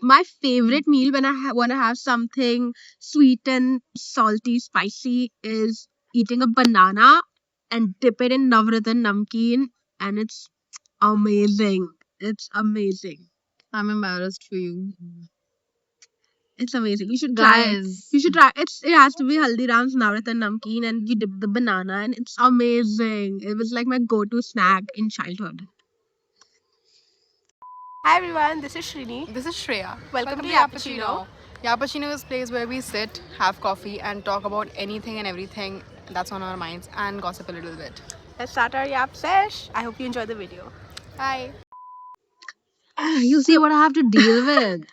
my favorite meal when I want to have something sweet and salty, spicy is eating a banana and dip it in Navratan Namkeen, and it's amazing. It's amazing. I'm embarrassed for you. It's amazing. You should try it. Guys, You should try. It has to be Haldiram's Navratan Namkeen, and you dip the banana, and it's amazing. It was like my go-to snack in childhood. Hi everyone, this is Shrini. this is Shreya. Welcome to Yappuccino. Yappuccino is a place where we sit, have coffee, and talk about anything and everything that's on our minds and gossip a little bit. Let's start our Yap sesh. I hope you enjoy the video. Hi. You see what I have to deal with?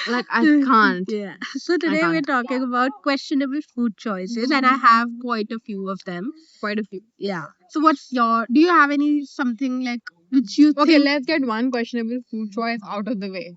Like, I can't. Yeah. So today can't. we're talking about questionable food choices, and I have quite a few of them. Quite a few. Yeah. So what's your? Do you have any something like which you Okay, think? let's get one questionable food choice out of the way.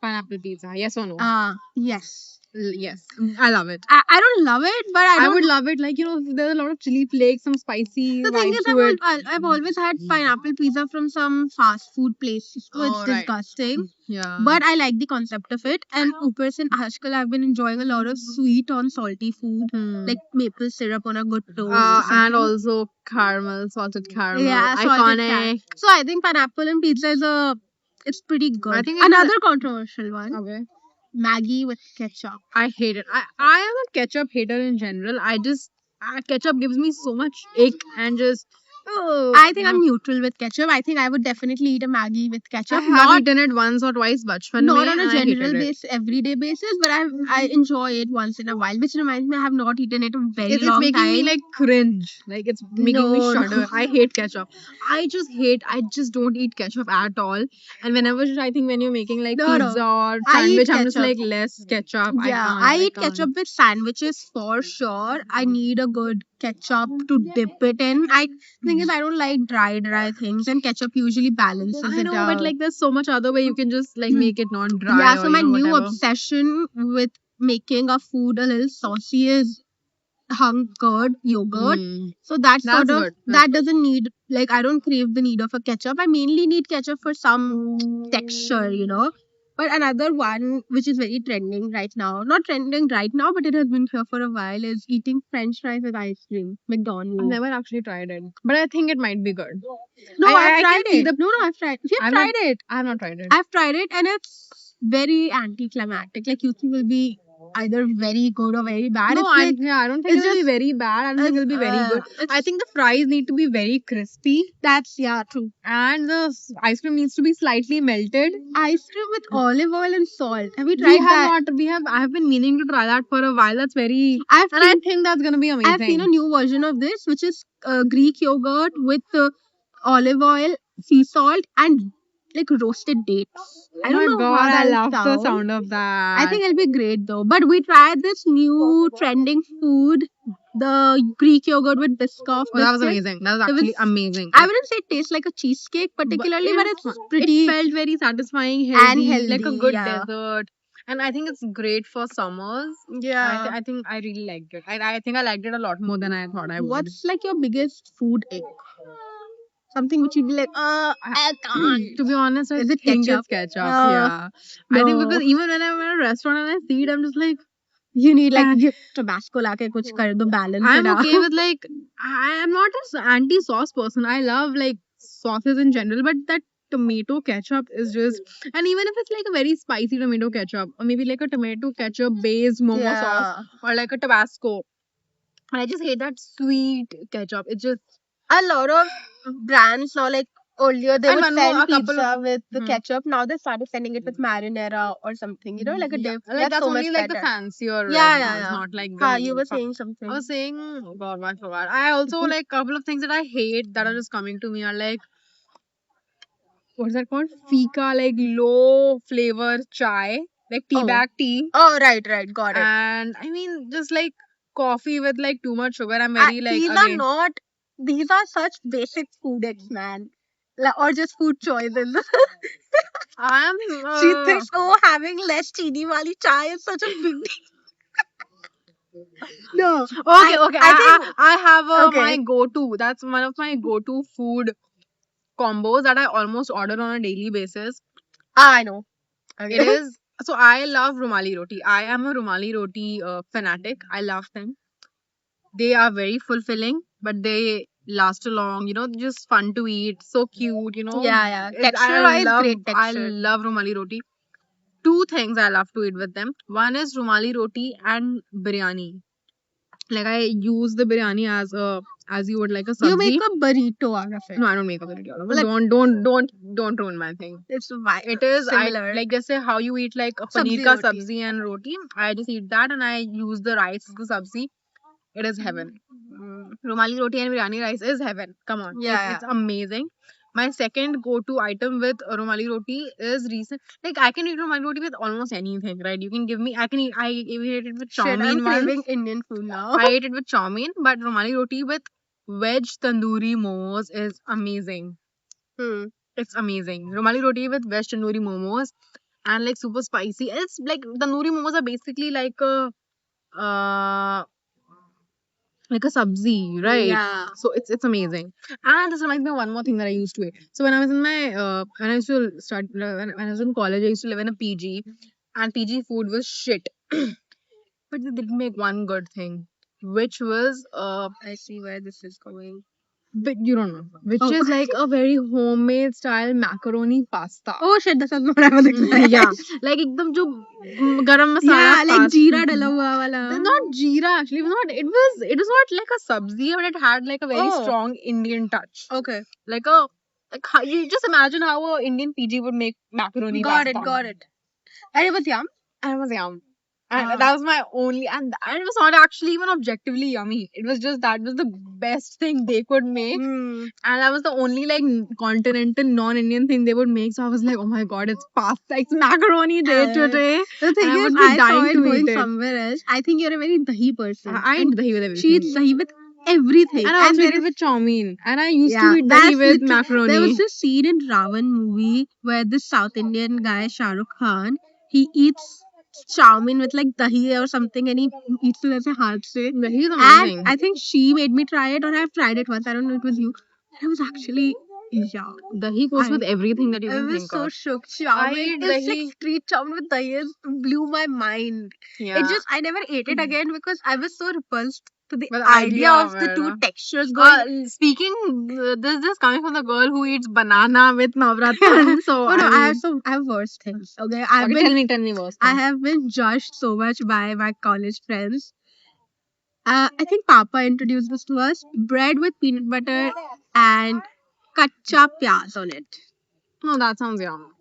Pineapple pizza. Yes or no? Yes. Yes. I love it. I don't love it, but I I don't. would love it. Like, there's a lot of chili flakes, some spicy The thing vibe is, to it. I've always had pineapple pizza from some fast food place, so it's Oh, right. disgusting. Yeah. But I like the concept of it. And upar se आजकल I've been enjoying a lot of sweet on salty food, like maple syrup on a good toast. or and something. also caramel, salted caramel. Yeah, salted Iconic. So I think pineapple and pizza is it's pretty good. I think it's Another controversial one, Okay. Maggie with ketchup. I hate it. I am a ketchup hater in general. Ketchup gives me so much ick and just. Oh, I think I'm neutral with ketchup. I think I would definitely eat a Maggie with ketchup. I have eaten it once or twice, bachpan Not mein, on a and I hated general it. basis, everyday basis, but I enjoy it once in a while. Which reminds me, I have not eaten it in a very It's long making time. me like cringe. Like it's making me No, shudder. no. I hate ketchup. I just don't eat ketchup at all. And whenever I think when you're making like No, no. pizza or I eat sandwich, I'm just ketchup. like less ketchup. Yeah, I eat ketchup with sandwiches for sure. I need a good ketchup to dip it in. I thing is, I don't like dry things, and ketchup usually balances I it know, out. but like there's so much other way you can just like make it non dry. Yeah, or, so my new whatever. obsession with making a food a little saucy is hung curd yogurt. Mm. So that sort That's of good. That's that doesn't need, like, I don't crave the need of a ketchup. I mainly need ketchup for some texture. But another one which is very trending right now, not trending right now, but it has been here for a while, is eating French fries with ice cream. McDonald's. I've never actually tried it, but I think it might be good. No, I I've can tried see it. No, I've tried. You've I've tried it. I have not tried it. I've tried it, and it's very anticlimactic. Like, you think it will be either very good or very bad. No, It's I like, don't think it's it'll be just- very bad. I don't think it'll be very good. I think the fries need to be very crispy, that's true. and the ice cream needs to be slightly melted. Ice cream with olive oil and salt. Have you We tried have that? not. I have been meaning to try that for a while. That's very, I've and I seen, think that's gonna be amazing. I've seen a new version of this, which is Greek yogurt with olive oil, sea salt, and like roasted dates. I don't know God, how I that'll love the sound of that. I think it'll be great though. But we tried this new trending food, the Greek yogurt with Biscoff. Oh, that was biscuit. amazing. That was It actually was- amazing. I wouldn't say it tastes like a cheesecake particularly, but it's pretty It felt very satisfying, and healthy, like a healthy, good yeah. dessert. And I think it's great for summers. yeah. I think I really liked it. I think I liked it a lot more than I thought I would. What's like your biggest food ick? Something which you'd be like, I can't. To be honest, I Is it think ketchup? it's ketchup. Uh, Yeah. I think no. because even when I'm in a restaurant and I see it, I'm just like, You need like And- Tabasco लाके कुछ कर दो balance I'm it out. okay with like, I am not an anti-sauce person. I love like sauces in general, but that tomato ketchup is just, and even if it's like a very spicy tomato ketchup, or maybe like a tomato ketchup based momo sauce, or like a Tabasco, I just hate that sweet ketchup. It just, A lot of brands now, like earlier they And would one more, send a couple pizza with the Hmm. ketchup. Now they started sending it with marinara or something, like a dip. like that's so only much like the better. fancier Yeah, ones, yeah. not like Ha, the you were fuck- saying something. I was saying, oh God, I forgot. I also like couple of things that I hate that are just coming to me are like, what's that called? Fika, like low flavor chai, like tea Oh. bag tea. Oh, right, got it. And I mean, just like coffee with like too much sugar. I'm very like, these again, these are such basic food icks, man. Or just food choices. I'm. She thinks, oh, having less chini wali chai is such a big deal. No. Okay, I think- I have Okay. my go-to. That's one of my go-to food combos that I almost order on a daily basis. I know. It is. So I love Rumali roti. I am a Rumali roti fanatic. I love them. They are very fulfilling, but they last a long. Just fun to eat. So cute. Yeah. I Texture-wise, love. great I texture. love Rumali roti. Two things I love to eat with them. One is Rumali roti and biryani. Like I use the biryani as you would like a You make sabzi. a burrito out of it. No, I don't make a biryani. Like- Don't ruin my thing. It's It is similar. like just say how you eat like a Sabzi paneer ka roti. sabzi and roti. I just eat that and I use the rice as the sabzi. It is heaven. Rumali roti and biryani rice is heaven. Come on, it's amazing. My second go-to item with Rumali roti is recent. Like I can eat Rumali roti with almost anything, right? You can give me. I can eat. I even ate it with chow Shit, I'm mein once. craving Indian food now. I ate it with chow mein, but Rumali roti with veg tandoori momos is amazing. It's amazing. Rumali roti with veg tandoori momos and like super spicy. It's like tandoori momos are basically like a sabzi, right? Yeah. So it's amazing. And this reminds me of one more thing that I used to eat. So when I was in my when I used to start when I was in college, I used to live in a PG, and PG food was shit. But they did make one good thing, which was I see where this is going. but you don't know, which Oh. is like a very homemade style macaroni pasta. Oh shit, that's not what I was expecting. Yeah, like ekdam jo garam masala. Yeah, like pasta. jeera dala hua wala. Not jeera actually. It was not like a sabzi, but it had like a very Oh. strong Indian touch. Okay. Like how, you just imagine how a Indian PG would make macaroni Got pasta. it. And it was yum. And it was yum. And Ah. that was my only, and it was not actually even objectively yummy. It was just that was the best thing they could make. And that was the only like continental non-Indian thing they would make. So I was like, oh my god, it's pasta, it's macaroni day today. The thing I is, would be I saw dying it to going eat it. somewhere else. I think you're a very dahi person. I eat dahi with everything. She eats dahi with everything. And I also there eat it with chow mein. And I used Yeah, to eat that's dahi with literally- macaroni. There was this scene in Ravan movie where this South Indian guy, Shah Rukh Khan, he eats chow mein with like dahi or something and he eats it as a haath se. Dahi is amazing. And I think she made me try it or I've tried it once. I don't know if it was you. And it was actually yum. Dahi goes with I- everything that you I can was think so of. shook. Chow I mein eat is like dahi- street chow mein with dahi is blew my mind. Yeah. It just I never ate it again because I was so repulsed to the But the idea idea of of the it, two huh? textures going. This is coming from the girl who eats banana with navratan. So Oh no, I I have worse things. Okay, I've okay, been tell me worse. I have been judged so much by my college friends. I think Papa introduced this to us: bread with peanut butter and kacha pyaz on it. No, that sounds yum.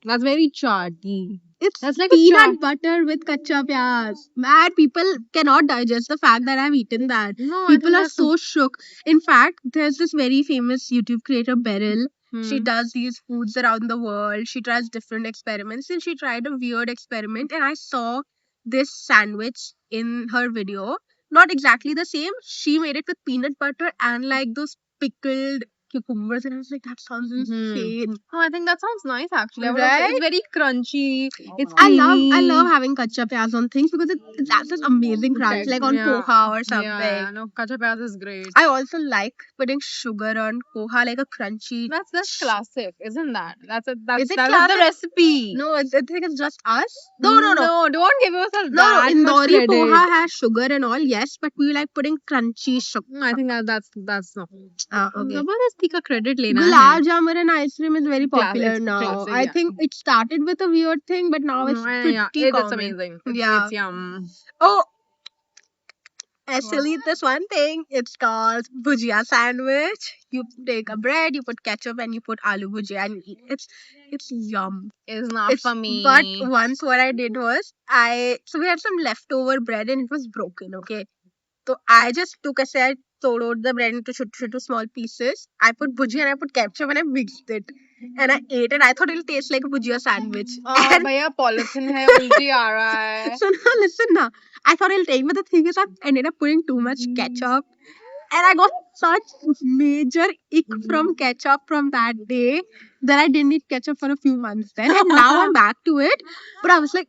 That's very chatty. It's That's like a peanut butter with kacha pyaz. Mad people cannot digest the fact that I've eaten that. No, People are so shook. In fact, there's this very famous YouTube creator, Beryl. She Hmm. does these foods around the world. She tries different experiments and she tried a weird experiment. And I saw this sandwich in her video. Not exactly the same. She made it with peanut butter and like those pickled cucumbers. And I was like, that sounds insane. Oh, I think that sounds nice actually. Right? It's very crunchy. It's I creamy. love having kacha pyaz on things because it adds this amazing crunch, like on Yeah. poha or something. Yeah, no, kacha pyaz is great. I also like putting sugar on poha, like a crunchy. That's classic, isn't that? That's Is it that's the classic? recipe. No, I think it's just us. No, Don't give yourself No, that much Indori credit. poha has sugar and all, yes, but we like putting crunchy sugar. I think that's no. Okay. जबरदस्ती का credit लेना Gulab है. jamun and ice cream is very popular It's now. classic, I yeah. think it started with a weird thing, but now it's No, pretty yeah, common. it's amazing. Yeah. It's yum. Oh, I still eat this one thing. It's called bhujia sandwich. You take a bread, you put ketchup, and you put aloo bhujia, and you eat. It's yum. It's not It's- for me. But once what I did was so we had some leftover bread and it was broken. Okay, so I just took I tore out the bread into small pieces. I put bhujia and I put ketchup and I mixed it and I ate it. I thought it'll taste like a bhujia sandwich. And भैया polythene है उल्टी आ रहा है. so now listen now. I thought it'll take, but the thing is I ended up putting too much ketchup. And I got such major ick from ketchup from that day that I didn't eat ketchup for a few months then. And now I'm back to it. But I was like,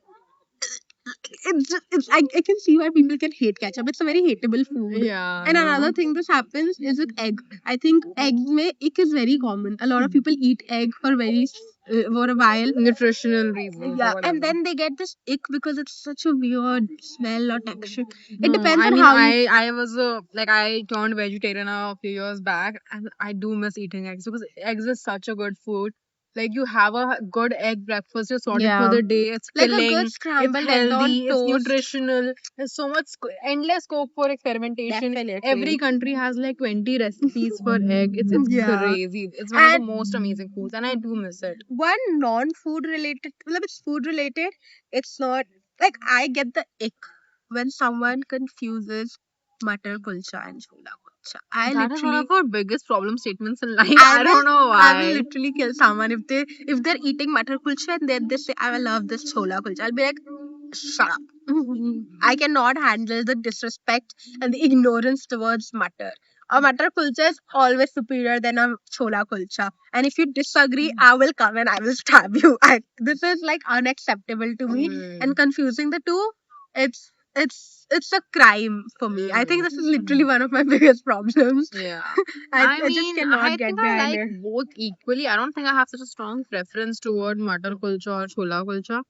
I can see why people can hate ketchup. It's a very hateable food. Yeah. And no. another thing this happens is with egg. I think egg mein ick is very common. A lot of people eat egg for very for a while. Nutritional reasons or Yeah, and whatever. then they get this ick because it's such a weird smell or texture. It No, depends I on mean, how you. I was like I turned vegetarian a few years back, and I do miss eating eggs because eggs is such a good food. Like you have a good egg breakfast, you're sorted for Yeah, the day. It's like a good filling, it's scrambled egg on healthy, it's toast. nutritional. There's so much endless scope for experimentation. Every Definitely. country has like 20 recipes for egg. It's Yeah, crazy. It's one of the and most amazing foods, and I do miss it. one non-food related, well, it's food related. It's not like I get the ick when someone confuses matar kulcha and chola kulcha. I That is one of literally, our biggest problem statements in life. I I will, don't know I will why. literally kill someone if they're eating matar kulcha and then they say I will love this chola kulcha. I'll be like, shut up. I cannot handle the disrespect and the ignorance towards matar. A matar kulcha is always superior than a chola kulcha. And if you disagree, I will come and I will stab you. This is like unacceptable to me. And confusing the two, it's a crime for me. I think this is literally one of my biggest problems. Yeah. I I just mean, cannot I get think I behind like it. both equally. I don't think I have such a strong preference toward Matar Kulcha or Chola Kulcha.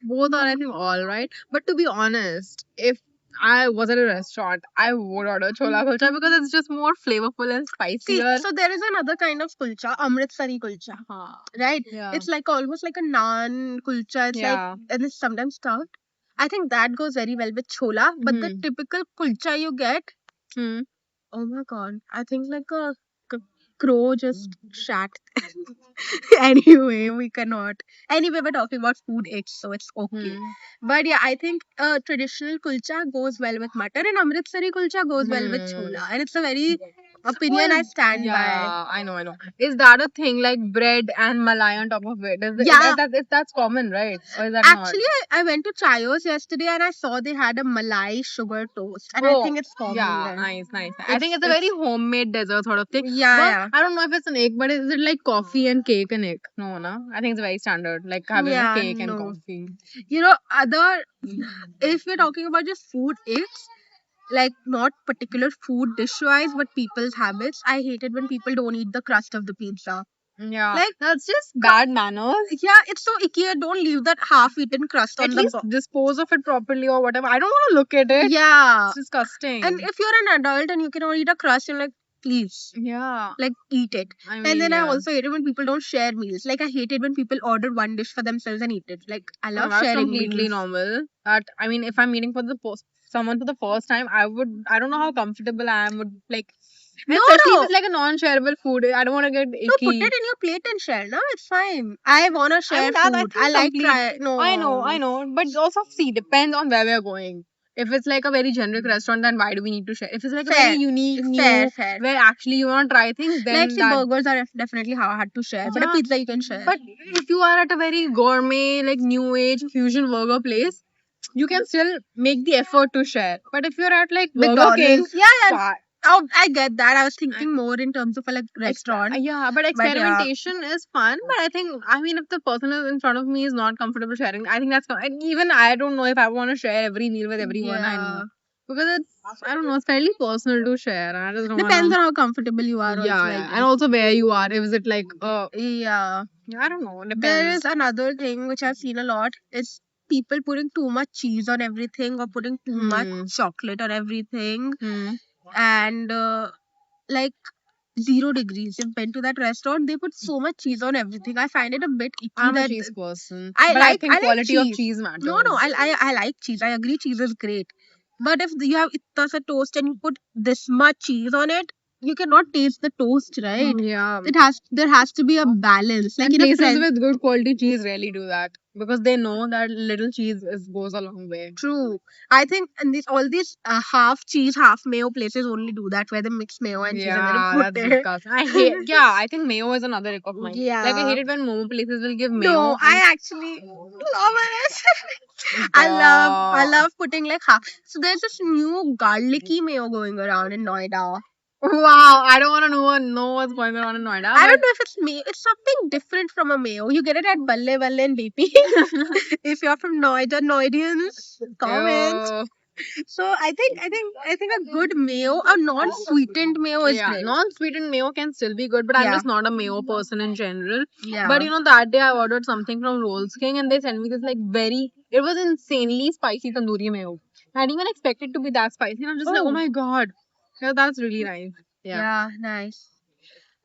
Both are, I think, all right. But to be honest, if I was at a restaurant, I would order Chola Kulcha because it's just more flavorful and See, spicier. so there is another kind of kulcha, Amritsari kulcha, Huh. right? Yeah. It's like almost like a naan kulcha. It's like, Yeah. and it's sometimes stuffed. I think that goes very well with chola, but the Mhm. typical kulcha you get, Hmm. oh my god, I think like a crow just shat. Anyway, we cannot. Anyway, we're talking about food icks, so it's okay. Hmm. But yeah, I think traditional kulcha goes well with mutton, and Amritsari kulcha goes well with Hmm. chola, and it's a very Oh, opinion I stand by. yeah, I know, I know. Is that a thing like bread and malai on top of it? Yeah, That's common, right? Or is that not? actually, I went to Chayos yesterday and I saw they had a Malai sugar toast, and I Oh, think it's common yeah, there. nice, nice. I think It's it's a very homemade dessert sort of thing. yeah, But yeah, I don't know if it's an egg, but is it like coffee and cake and egg? No, no. I think it's very standard, like having a yeah. cake and No, coffee. you know, other if we're talking about just food, it's like not particular food dish wise, but people's habits. I hate it when people don't eat the crust of the pizza. Yeah, Like, that's just bad manners. yeah, it's so icky. Don't leave that half-eaten crust At on the least dispose of it properly or whatever. I don't want to look at it. Yeah, It's disgusting. and if you're an adult and you cannot eat a crust, you're like, please. Yeah, Like eat it. I And mean, then I yeah. also hate it when people don't share meals. Like I hate it when people order one dish for themselves and eat it. Like I No, love that's sharing completely meals. normal. That I mean, if I'm meeting for the someone for the first time, I don't know how comfortable I am with like, No, especially if no. it's like a non-shareable food. I don't want to get No, put icky. it in your plate and share. No, it's fine. I wanna I share mean that I food. think I like complete. try. No. I know, but also see depends on where we are going. If it's like a very generic restaurant, then why do we need to share? If it's like a Fair. very unique, Fair, new, fair. where actually you want to try things, Like then see, that. burgers are definitely hard to share, but a Yeah, pizza you can share. but if you are at a very gourmet, like new age fusion burger place, you can still make the effort to share. But if you're at like Burger King, McDonald's. Yeah, yeah. fa- Oh, I get that. I was thinking more in terms of a like restaurant. yeah, but But yeah, experimentation is fun. But I think, I mean, if the person is in front of me is not comfortable sharing, I think that's fine. And even I don't know if I want to share every meal with everyone I know. yeah. Because it's, I don't know, it's fairly personal to share. I just don't Depends wanna, on how comfortable you are. Also, yeah, I yeah. And guess. also where you are. Is it like, Yeah. I don't know, There depends. is another thing which I've seen a lot. It's people putting too much cheese on everything or putting too much chocolate on everything. Hmm. And like 0 degrees. You've been to that restaurant, they put so much cheese on everything. I find it a bit icky I'm a that cheese person. I But I like think I like quality of cheese. cheese matters. No, I like cheese. I agree cheese is great. But if you have itna sa toast and you put this much cheese on it, you cannot taste the toast, right? Yeah. There has to be a balance. Like And in a places friend. with good quality cheese rarely do that because they know that little cheese goes a long way. True. I think and all these half cheese, half mayo places only do that where they mix mayo and cheese and Yeah, then that's put it. disgusting. I hate. Yeah, I think mayo is another ick of mine. Like I Yeah. hate it when momo places will give mayo. No, I actually love it. I love putting like half. So there's this new garlicky mayo going around in Noida. Wow, I don't want to know what's going on in Noida. I but don't know if it's mayo. It's something different from a mayo. You get it at Balle Balle and BP. If you're from Noida, Noidians, comment. Ew. So I think a good mayo, a non-sweetened mayo is Yeah, great. non-sweetened mayo can still be good, but I'm Yeah. just not a mayo person in general. Yeah. But you know, that day I ordered something from Rolls King and they sent me this like it was insanely spicy tandoori mayo. I didn't even expect it to be that spicy. And I'm just like, oh Oh. my god. Yeah, that's really nice. Yeah. Yeah, nice.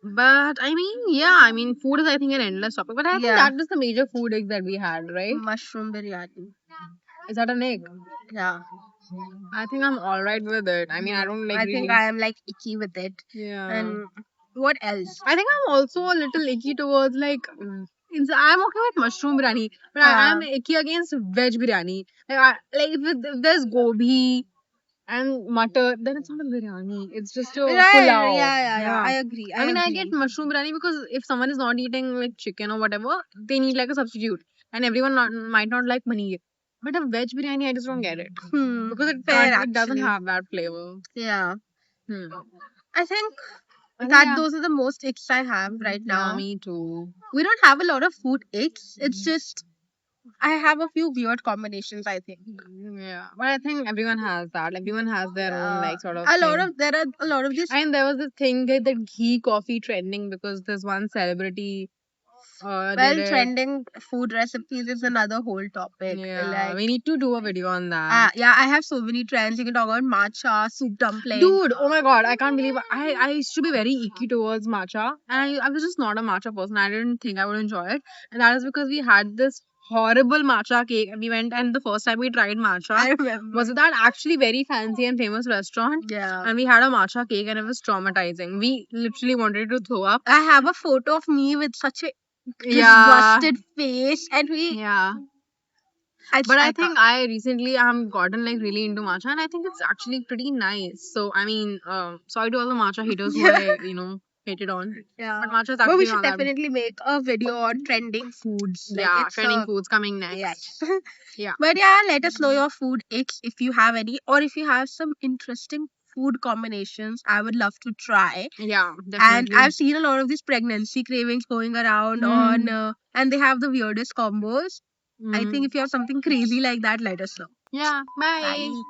But I mean, food is I think an endless topic. But I think Yeah. that is the major food egg that we had, right? Mushroom biryani. Is that an egg? Yeah. I think I'm alright with it. I mean, I don't like I really. think I am like icky with it. Yeah. And what else? I think I'm also a little icky towards like. I'm okay with mushroom biryani, but I'm icky against veg biryani. Like if there's gobi and mutter, then it's not a biryani. It's just a Right. pulao. Yeah. I agree. I mean, I get mushroom biryani because if someone is not eating like chicken or whatever, they need like a substitute, and everyone might not like paneer. But a veg biryani, I just don't get it because it doesn't actually. have that flavor. Yeah. Hmm. I think I think, that yeah. those are the most icks I have right Yeah, now. me too. We don't have a lot of food icks. It's just I have a few weird combinations, I think. Yeah, but I think everyone has that. Everyone has their own like sort of there are thing. a lot of this. And there was this thing that ghee coffee trending because there's one celebrity Well, did it. trending food recipes is another whole topic. Yeah, Like, we need to do a video on that. yeah, I have so many trends. You can talk about matcha, soup dumpling. Dude, oh my god, I can't believe I used to be very icky towards matcha, and I was just not a matcha person. I didn't think I would enjoy it, and that is because we had this horrible matcha cake, and we went, and the first time we tried matcha I remember. was that actually very fancy and famous restaurant, Yeah. and we had a matcha cake, and it was traumatizing. We literally wanted to throw up. I have a photo of me with such a Yeah, disgusted face, and we. yeah. But I think I recently have gotten like really into matcha, and I think it's actually pretty nice. So I mean, sorry to all the matcha haters who I hated on. Yeah. But matcha is But actually we should not that. definitely make a video on trending foods. Like, Yeah, it's trending a- foods coming next. Yes. Yeah. But yeah, let us know your food icks if you have any, or if you have some interesting food combinations. I would love to try. Yeah, And definitely. I've seen a lot of these pregnancy cravings going around on, and they have the weirdest combos. I think if you have something crazy like that, let us know. Yeah, bye. Bye.